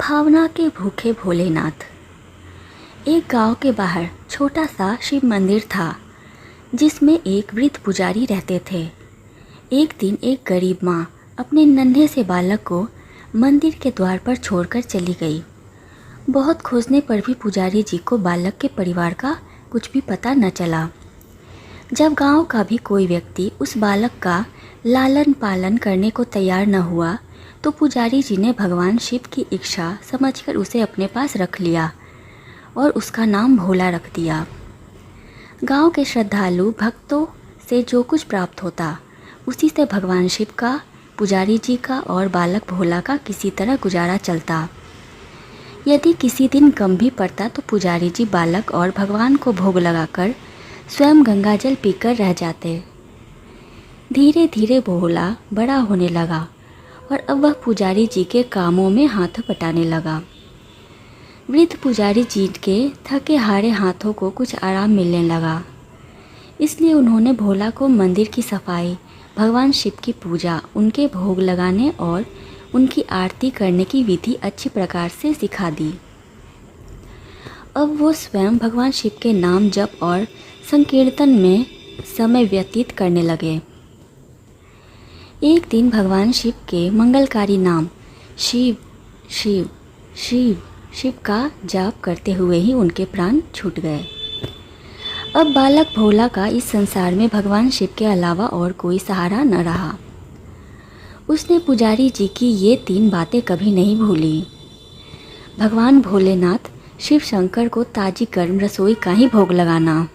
भावना के भूखे भोलेनाथ। एक गांव के बाहर छोटा सा शिव मंदिर था जिसमें एक वृद्ध पुजारी रहते थे। एक दिन एक गरीब माँ अपने नन्हे से बालक को मंदिर के द्वार पर छोड़कर चली गई। बहुत खोजने पर भी पुजारी जी को बालक के परिवार का कुछ भी पता न चला। जब गांव का भी कोई व्यक्ति उस बालक का लालन पालन करने को तैयार न हुआ तो पुजारी जी ने भगवान शिव की इच्छा समझकर उसे अपने पास रख लिया और उसका नाम भोला रख दिया। गांव के श्रद्धालु भक्तों से जो कुछ प्राप्त होता उसी से भगवान शिव का, पुजारी जी का और बालक भोला का किसी तरह गुजारा चलता। यदि किसी दिन कम भी पड़ता तो पुजारी जी बालक और भगवान को भोग लगाकर स्वयं गंगाजल पीकर रह जाते। धीरे धीरे भोला बड़ा होने लगा और अब वह पुजारी जी के कामों में हाथ बटाने लगा। वृद्ध पुजारी जी के थके हारे हाथों को कुछ आराम मिलने लगा, इसलिए उन्होंने भोला को मंदिर की सफाई, भगवान शिव की पूजा, उनके भोग लगाने और उनकी आरती करने की विधि अच्छी प्रकार से सिखा दी। अब वो स्वयं भगवान शिव के नाम जप और संकीर्तन में समय व्यतीत करने लगे। एक दिन भगवान शिव के मंगलकारी नाम शिव शिव शिव शिव का जाप करते हुए ही उनके प्राण छूट गए। अब बालक भोला का इस संसार में भगवान शिव के अलावा और कोई सहारा न रहा। उसने पुजारी जी की ये 3 बातें कभी नहीं भूली। भगवान भोलेनाथ, शिव शंकर को ताजी गर्म रसोई का ही भोग लगाना,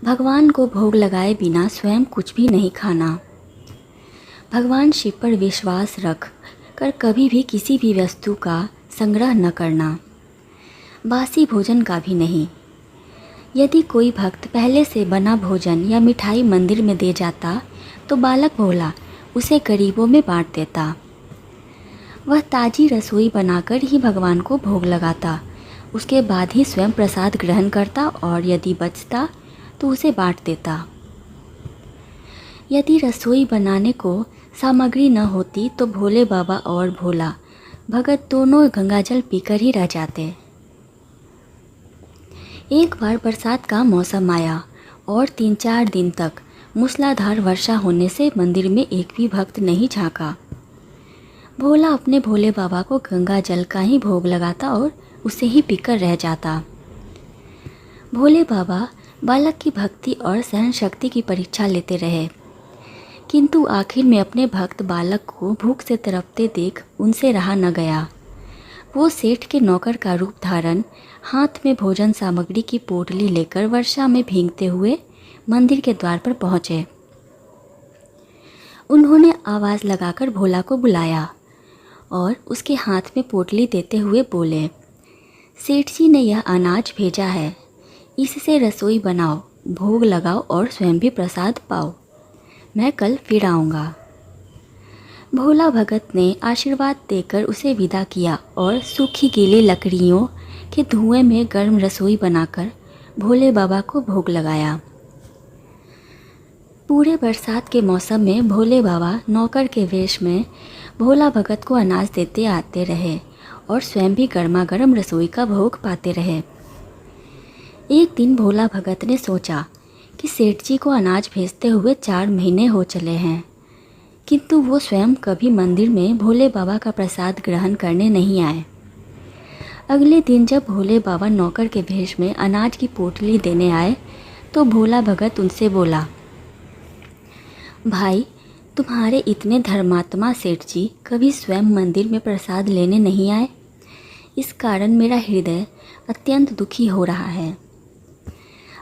भगवान को भोग लगाए बिना स्वयं कुछ भी नहीं खाना, भगवान शिव पर विश्वास रख कर कभी भी किसी भी वस्तु का संग्रह न करना, बासी भोजन का भी नहीं। यदि कोई भक्त पहले से बना भोजन या मिठाई मंदिर में दे जाता तो बालक भोला उसे गरीबों में बांट देता। वह ताजी रसोई बनाकर ही भगवान को भोग लगाता, उसके बाद ही स्वयं प्रसाद ग्रहण करता और यदि बचता तो उसे बांट देता। यदि रसोई बनाने को सामग्री न होती तो भोले बाबा और भोला भगत दोनों गंगाजल पीकर ही रह जाते। एक बार बरसात का मौसम आया और 3-4 दिन तक मूसलाधार वर्षा होने से मंदिर में एक भी भक्त नहीं झांका। भोला अपने भोले बाबा को गंगाजल का ही भोग लगाता और उसे ही पीकर रह जाता। भोले बाबा बालक की भक्ति और सहन शक्ति की परीक्षा लेते रहे, किंतु आखिर में अपने भक्त बालक को भूख से तड़पते देख उनसे रहा न गया। वो सेठ के नौकर का रूप धारण हाथ में भोजन सामग्री की पोटली लेकर वर्षा में भीगते हुए मंदिर के द्वार पर पहुँचे। उन्होंने आवाज़ लगाकर भोला को बुलाया और उसके हाथ में पोटली देते हुए बोले, सेठ जी ने यह अनाज भेजा है, इससे रसोई बनाओ, भोग लगाओ और स्वयं भी प्रसाद पाओ। मैं कल फिर आऊँगा। भोला भगत ने आशीर्वाद देकर उसे विदा किया और सूखी गीली लकड़ियों के धुएं में गर्म रसोई बनाकर भोले बाबा को भोग लगाया। पूरे बरसात के मौसम में भोले बाबा नौकर के वेश में भोला भगत को अनाज देते आते रहे और स्वयं भी गर्मा गर्म रसोई का भोग पाते रहे। एक दिन भोला भगत ने सोचा कि सेठ जी को अनाज भेजते हुए 4 महीने हो चले हैं, किंतु वो स्वयं कभी मंदिर में भोले बाबा का प्रसाद ग्रहण करने नहीं आए। अगले दिन जब भोले बाबा नौकर के भेष में अनाज की पोटली देने आए तो भोला भगत उनसे बोला, भाई, तुम्हारे इतने धर्मात्मा सेठ जी कभी स्वयं मंदिर में प्रसाद लेने नहीं आए। इस कारण मेरा हृदय अत्यंत दुखी हो रहा है।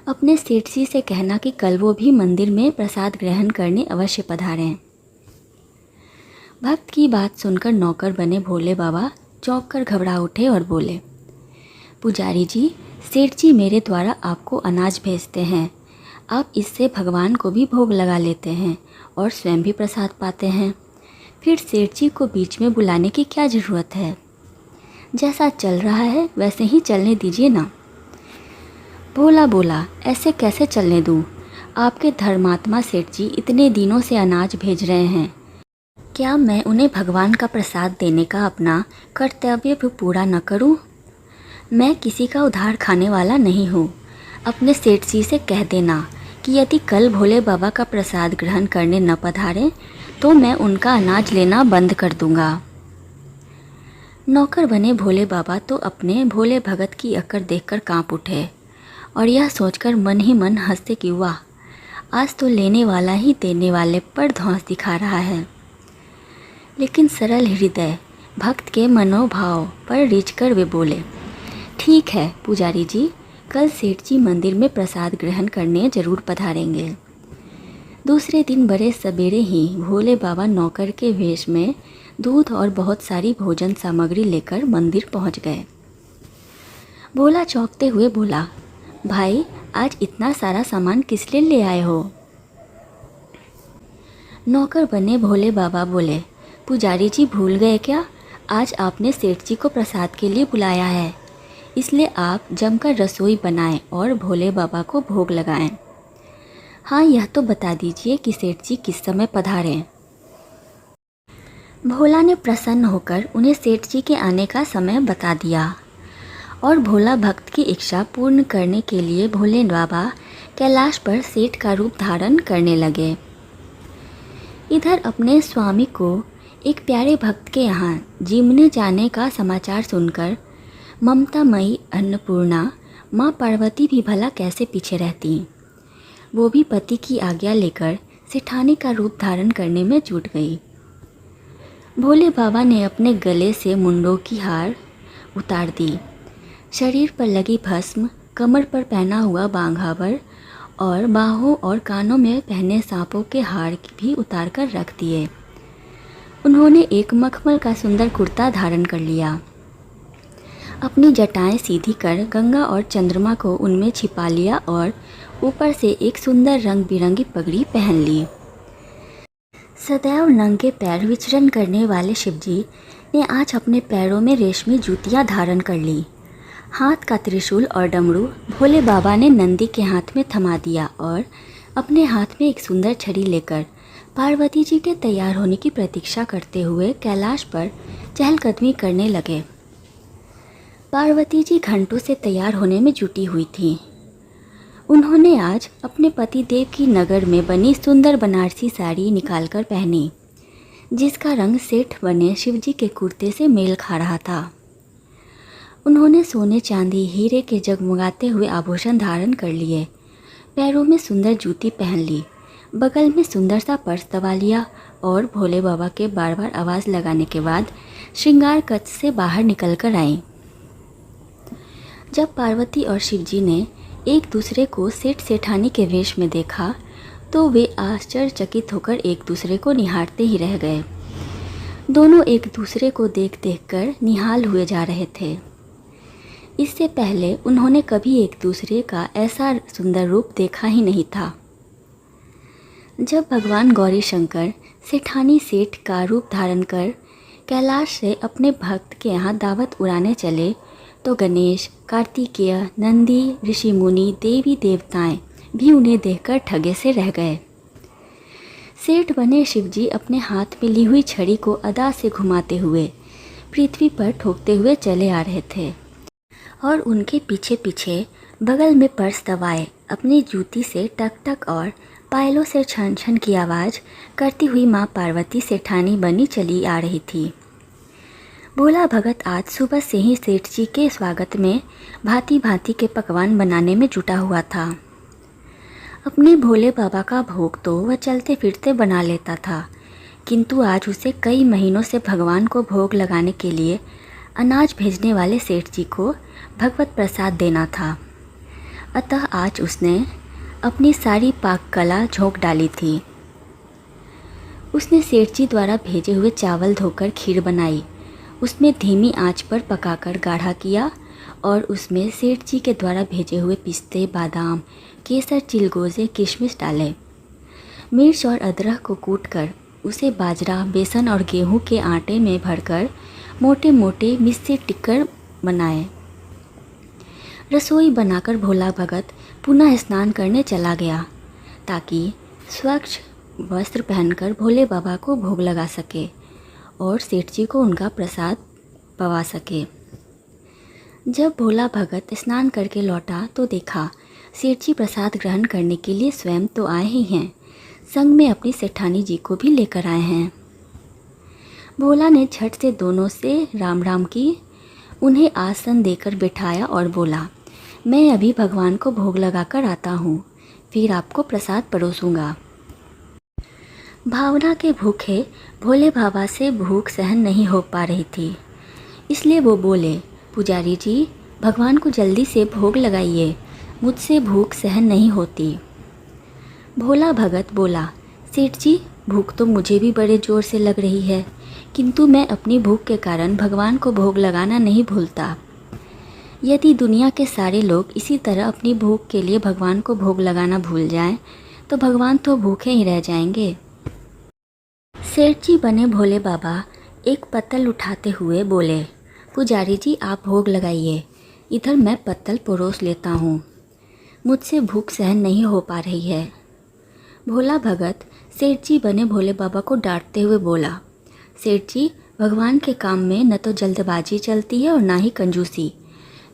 अपने सेठ जी से कहना कि कल वो भी मंदिर में प्रसाद ग्रहण करने अवश्य पधारें। भक्त की बात सुनकर नौकर बने भोले बाबा चौंक कर घबरा उठे और बोले, पुजारी जी, सेठ जी मेरे द्वारा आपको अनाज भेजते हैं, आप इससे भगवान को भी भोग लगा लेते हैं और स्वयं भी प्रसाद पाते हैं, फिर सेठ जी को बीच में बुलाने की क्या ज़रूरत है। जैसा चल रहा है वैसे ही चलने दीजिए ना। भोला बोला, ऐसे कैसे चलने दूँ, आपके धर्मात्मा सेठ जी इतने दिनों से अनाज भेज रहे हैं, क्या मैं उन्हें भगवान का प्रसाद देने का अपना कर्तव्य भी पूरा न करूं? मैं किसी का उधार खाने वाला नहीं हूँ। अपने सेठ जी से कह देना कि यदि कल भोले बाबा का प्रसाद ग्रहण करने न पधारें तो मैं उनका अनाज लेना बंद कर दूंगा। नौकर बने भोले बाबा तो अपने भोले भगत की अकड़ देखकर कांप उठे और यह सोचकर मन ही मन हंसते कि वाह, आज तो लेने वाला ही देने वाले पर धौंस दिखा रहा है। लेकिन सरल हृदय भक्त के मनोभाव पर रीझकर वे बोले, ठीक है पुजारी जी, कल सेठ जी मंदिर में प्रसाद ग्रहण करने जरूर पधारेंगे। दूसरे दिन बड़े सवेरे ही भोले बाबा नौकर के वेश में दूध और बहुत सारी भोजन सामग्री लेकर मंदिर पहुंच गए। भोला चौंकते हुए बोला, भाई आज इतना सारा सामान किस लिए ले आए हो? नौकर बने भोले बाबा बोले, पुजारी जी भूल गए क्या? आज आपने सेठ जी को प्रसाद के लिए बुलाया है, इसलिए आप जमकर रसोई बनाएं और भोले बाबा को भोग लगाएं। हाँ, यह तो बता दीजिए कि सेठ जी किस समय पधारें। भोला ने प्रसन्न होकर उन्हें सेठ जी के आने का समय बता दिया और भोला भक्त की इच्छा पूर्ण करने के लिए भोले बाबा कैलाश पर सेठ का रूप धारण करने लगे। इधर अपने स्वामी को एक प्यारे भक्त के यहाँ जिमने जाने का समाचार सुनकर ममतामयी अन्नपूर्णा माँ पार्वती भी भला कैसे पीछे रहती। वो भी पति की आज्ञा लेकर सेठानी का रूप धारण करने में जुट गई। भोले बाबा ने अपने गले से मुंडों की हार उतार दी, शरीर पर लगी भस्म, कमर पर पहना हुआ बांघावर और बाहों और कानों में पहने सांपों के हार भी उतार कर रख दिए। उन्होंने एक मखमल का सुंदर कुर्ता धारण कर लिया, अपनी जटाएं सीधी कर गंगा और चंद्रमा को उनमें छिपा लिया और ऊपर से एक सुंदर रंग बिरंगी पगड़ी पहन ली। सदैव नंगे पैर विचरण करने वाले शिवजी ने आज अपने पैरों में रेशमी जूतियां धारण कर ली। हाथ का त्रिशूल और डमरू भोले बाबा ने नंदी के हाथ में थमा दिया और अपने हाथ में एक सुंदर छड़ी लेकर पार्वती जी के तैयार होने की प्रतीक्षा करते हुए कैलाश पर चहलकदमी करने लगे। पार्वती जी घंटों से तैयार होने में जुटी हुई थीं। उन्होंने आज अपने पति देव की नगर में बनी सुंदर बनारसी साड़ी निकालकर पहनी, जिसका रंग सेठ बने शिवजी के कुर्ते से मेल खा रहा था। उन्होंने सोने चांदी हीरे के जगमगाते हुए आभूषण धारण कर लिए, पैरों में सुंदर जूती पहन ली, बगल में सुंदर सा पर्स दबा लिया और भोले बाबा के बार बार आवाज़ लगाने के बाद श्रृंगार कक्ष से बाहर निकल कर आईं। जब पार्वती और शिवजी ने एक दूसरे को सेठ सेठानी के वेश में देखा तो वे आश्चर्यचकित होकर एक दूसरे को निहारते ही रह गए। दोनों एक दूसरे को देख देख कर निहाल हुए जा रहे थे। इससे पहले उन्होंने कभी एक दूसरे का ऐसा सुंदर रूप देखा ही नहीं था। जब भगवान गौरी शंकर सेठानी सेठ का रूप धारण कर कैलाश से अपने भक्त के यहाँ दावत उड़ाने चले तो गणेश, कार्तिकेय, नंदी, ऋषि मुनि, देवी देवताएं भी उन्हें देखकर ठगे से रह गए। सेठ बने शिवजी अपने हाथ में ली हुई छड़ी को अदा से घुमाते हुए पृथ्वी पर ठोकते हुए चले आ रहे थे और उनके पीछे पीछे बगल में पर्स दबाए अपनी जूती से टक टक और पायलों से छन छन की आवाज़ करती हुई माँ पार्वती सेठानी बनी चली आ रही थी। भोला भगत आज सुबह से ही सेठ जी के स्वागत में भांति भांति के पकवान बनाने में जुटा हुआ था। अपने भोले बाबा का भोग तो वह चलते फिरते बना लेता था, किंतु आज उसे कई महीनों से भगवान को भोग लगाने के लिए अनाज भेजने वाले सेठ जी को भगवत प्रसाद देना था। अतः आज उसने अपनी सारी पाक कला झोंक डाली थी। उसने सेठ जी द्वारा भेजे हुए चावल धोकर खीर बनाई, उसमें धीमी आंच पर पकाकर गाढ़ा किया और उसमें सेठ जी के द्वारा भेजे हुए पिस्ते, बादाम, केसर, चिलगोजे, किशमिश डाले। मिर्च और अदरक को कूटकर उसे बाजरा, बेसन और गेहूं के आटे में भरकर मोटे मोटे मिस्से टिक्कर बनाए। रसोई बनाकर भोला भगत पुनः स्नान करने चला गया ताकि स्वच्छ वस्त्र पहनकर भोले बाबा को भोग लगा सके और सेठ जी को उनका प्रसाद पवा सके। जब भोला भगत स्नान करके लौटा तो देखा सेठ जी प्रसाद ग्रहण करने के लिए स्वयं तो आए ही हैं, संग में अपनी सेठानी जी को भी लेकर आए हैं। भोला ने झट से दोनों से राम राम की, उन्हें आसन देकर बिठाया और बोला, मैं अभी भगवान को भोग लगाकर आता हूँ, फिर आपको प्रसाद परोसूंगा। भावना के भूखे भोले बाबा से भूख सहन नहीं हो पा रही थी, इसलिए वो बोले, पुजारी जी भगवान को जल्दी से भोग लगाइए, मुझसे भूख सहन नहीं होती। भोला भगत बोला, सेठ जी भूख तो मुझे भी बड़े ज़ोर से लग रही है, किंतु मैं अपनी भूख के कारण भगवान को भोग लगाना नहीं भूलता। यदि दुनिया के सारे लोग इसी तरह अपनी भूख के लिए भगवान को भोग लगाना भूल जाएं, तो भगवान तो भूखे ही रह जाएंगे। सेठ जी बने भोले बाबा एक पत्तल उठाते हुए बोले, पुजारी जी आप भोग लगाइए, इधर मैं पत्तल परोस लेता हूँ, मुझसे भूख सहन नहीं हो पा रही है। भोला भगत सेठ जी बने भोले बाबा को डांटते हुए बोला, सेठ जी भगवान के काम में न तो जल्दबाजी चलती है और ना ही कंजूसी।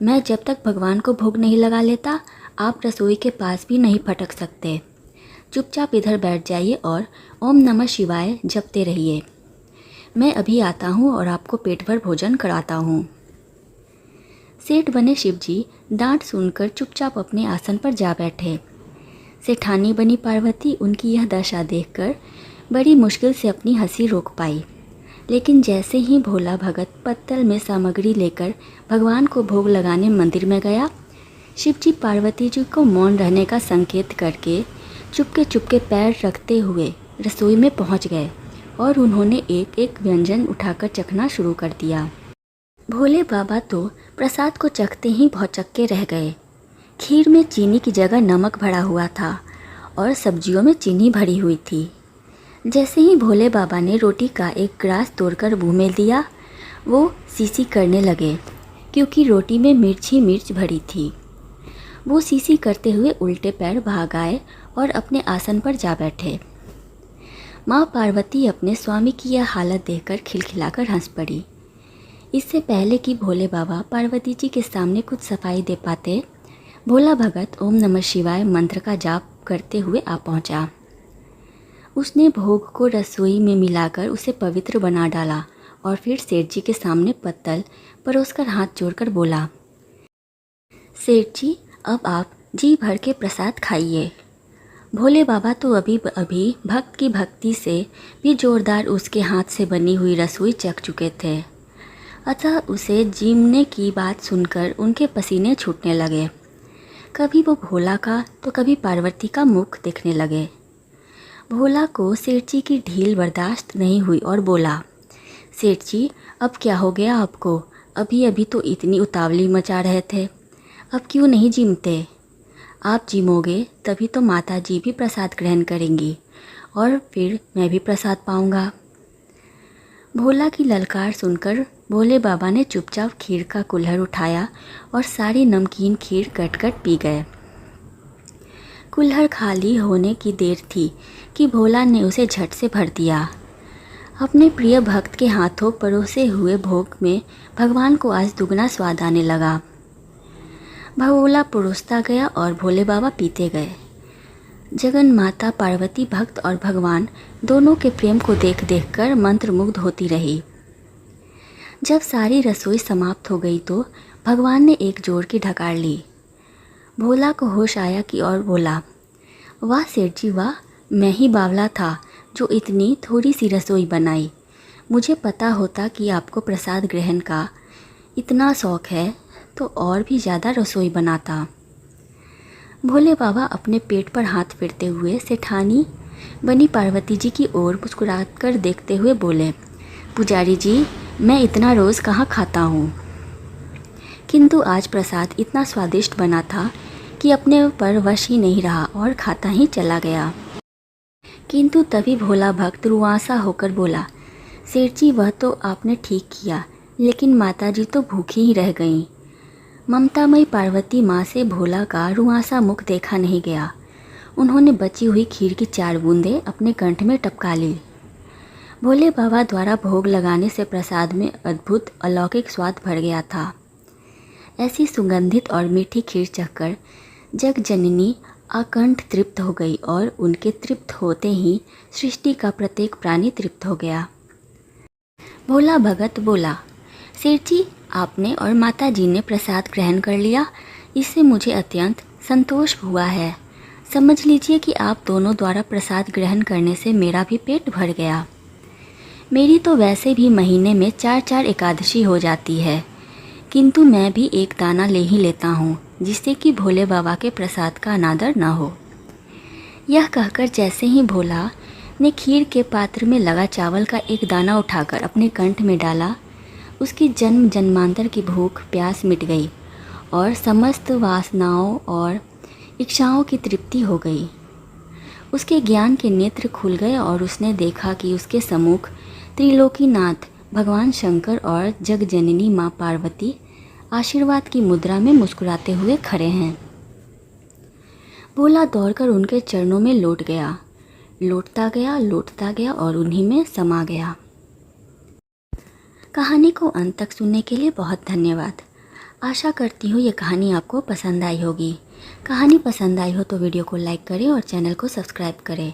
मैं जब तक भगवान को भोग नहीं लगा लेता, आप रसोई के पास भी नहीं फटक सकते। चुपचाप इधर बैठ जाइए और ओम नमः शिवाय जपते रहिए। मैं अभी आता हूँ और आपको पेट भर भोजन कराता हूँ। सेठ बने शिवजी डांट सुनकर चुपचाप अपने आसन पर जा बैठे। सेठानी बनी पार्वती उनकी यह दशा देखकर बड़ी मुश्किल से अपनी हंसी रोक पाई, लेकिन जैसे ही भोला भगत पत्तल में सामग्री लेकर भगवान को भोग लगाने मंदिर में गया, शिवजी पार्वती जी को मौन रहने का संकेत करके चुपके पैर रखते हुए रसोई में पहुंच गए और उन्होंने एक एक व्यंजन उठाकर चखना शुरू कर दिया। भोले बाबा तो प्रसाद को चखते ही भौचक्के रह गए। खीर में चीनी की जगह नमक भरा हुआ था और सब्जियों में चीनी भरी हुई थी। जैसे ही भोले बाबा ने रोटी का एक ग्रास तोड़कर मुँह में दिया, वो सीसी करने लगे, क्योंकि रोटी में मिर्च ही मिर्च भरी थी। वो सीसी करते हुए उल्टे पैर भाग आए और अपने आसन पर जा बैठे। माँ पार्वती अपने स्वामी की यह हालत देखकर खिलखिलाकर हंस पड़ी। इससे पहले कि भोले बाबा पार्वती जी के सामने कुछ सफाई दे पाते, भोला भगत ओम नमः शिवाय मंत्र का जाप करते हुए आ पहुंचा। उसने भोग को रसोई में मिलाकर उसे पवित्र बना डाला और फिर सेठ जी के सामने पत्तल परोसकर हाथ जोड़कर बोला, सेठ जी अब आप जी भर के प्रसाद खाइए। भोले बाबा तो अभी भक्त की भक्ति से भी जोरदार उसके हाथ से बनी हुई रसोई चख चुके थे, अतः उसे जीमने की बात सुनकर उनके पसीने छूटने लगे। कभी वो भोला का तो कभी पार्वती का मुख देखने लगे। भोला को सेठ जी की ढील बर्दाश्त नहीं हुई और बोला, सेठ जी अब क्या हो गया आपको? अभी अभी तो इतनी उतावली मचा रहे थे, अब क्यों नहीं जिमते? आप जिमोगे तभी तो माता जी भी प्रसाद ग्रहण करेंगी और फिर मैं भी प्रसाद पाऊंगा। भोला की ललकार सुनकर भोले बाबा ने चुपचाप खीर का कुल्हड़ उठाया और सारी नमकीन खीर कट पी गए। कुल्हड़ खाली होने की देर थी कि भोला ने उसे झट से भर दिया। अपने प्रिय भक्त के हाथों परोसे हुए भोग में भगवान को आज दुगना स्वाद आने लगा। भोला परोसता गया और भोले बाबा पीते गए। जगन माता पार्वती भक्त और भगवान दोनों के प्रेम को देख कर मंत्रमुग्ध होती रही। जब सारी रसोई समाप्त हो गई तो भगवान ने एक जोर की ढकार ली। भोला को होश आया कि और बोला, वाह सेठ जी वाह, मैं ही बावला था जो इतनी थोड़ी सी रसोई बनाई। मुझे पता होता कि आपको प्रसाद ग्रहण का इतना शौक़ है तो और भी ज़्यादा रसोई बनाता। भोले बाबा अपने पेट पर हाथ फेरते हुए सेठानी बनी पार्वती जी की ओर मुस्कुराकर देखते हुए बोले, पुजारी जी मैं इतना रोज़ कहाँ खाता हूँ, किंतु आज प्रसाद इतना स्वादिष्ट बना था कि अपने पर वश ही नहीं रहा और खाता ही चला गया। किंतु तभी भोला भक्त रुआंसा होकर बोला, सेठ जी वह तो आपने ठीक किया, लेकिन माता जी तो भूखी ही रह गईं। ममतामयी पार्वती माँ से भोला का रुआंसा मुख देखा नहीं गया। उन्होंने बची हुई खीर की 4 बूंदें अपने कंठ में टपका ली। भोले बाबा द्वारा भोग लगाने से प्रसाद में अद्भुत अलौकिक स्वाद भर गया था। ऐसी सुगंधित और मीठी खीर चखकर जग जननी अकंठ तृप्त हो गई और उनके तृप्त होते ही सृष्टि का प्रत्येक प्राणी तृप्त हो गया। भोला भगत बोला, सेठ जी, आपने और माता जी ने प्रसाद ग्रहण कर लिया, इससे मुझे अत्यंत संतोष हुआ है। समझ लीजिए कि आप दोनों द्वारा प्रसाद ग्रहण करने से मेरा भी पेट भर गया। मेरी तो वैसे भी महीने में 4-4 एकादशी हो जाती है, किंतु मैं भी एक दाना ले ही लेता हूँ, जिससे कि भोले बाबा के प्रसाद का अनादर न हो। यह कहकर जैसे ही भोला ने खीर के पात्र में लगा चावल का एक दाना उठाकर अपने कंठ में डाला, उसकी जन्म जन्मांतर की भूख प्यास मिट गई और समस्त वासनाओं और इच्छाओं की तृप्ति हो गई। उसके ज्ञान के नेत्र खुल गए और उसने देखा कि उसके सम्मुख त्रिलोकीनाथ भगवान शंकर और जगजननी माँ पार्वती आशीर्वाद की मुद्रा में मुस्कुराते हुए खड़े हैं। भोला दौड़कर उनके चरणों में लौटता गया और उन्हीं में समा गया। कहानी को अंत तक सुनने के लिए बहुत धन्यवाद। आशा करती हूँ ये कहानी आपको पसंद आई होगी। कहानी पसंद आई हो तो वीडियो को लाइक करें और चैनल को सब्सक्राइब करें।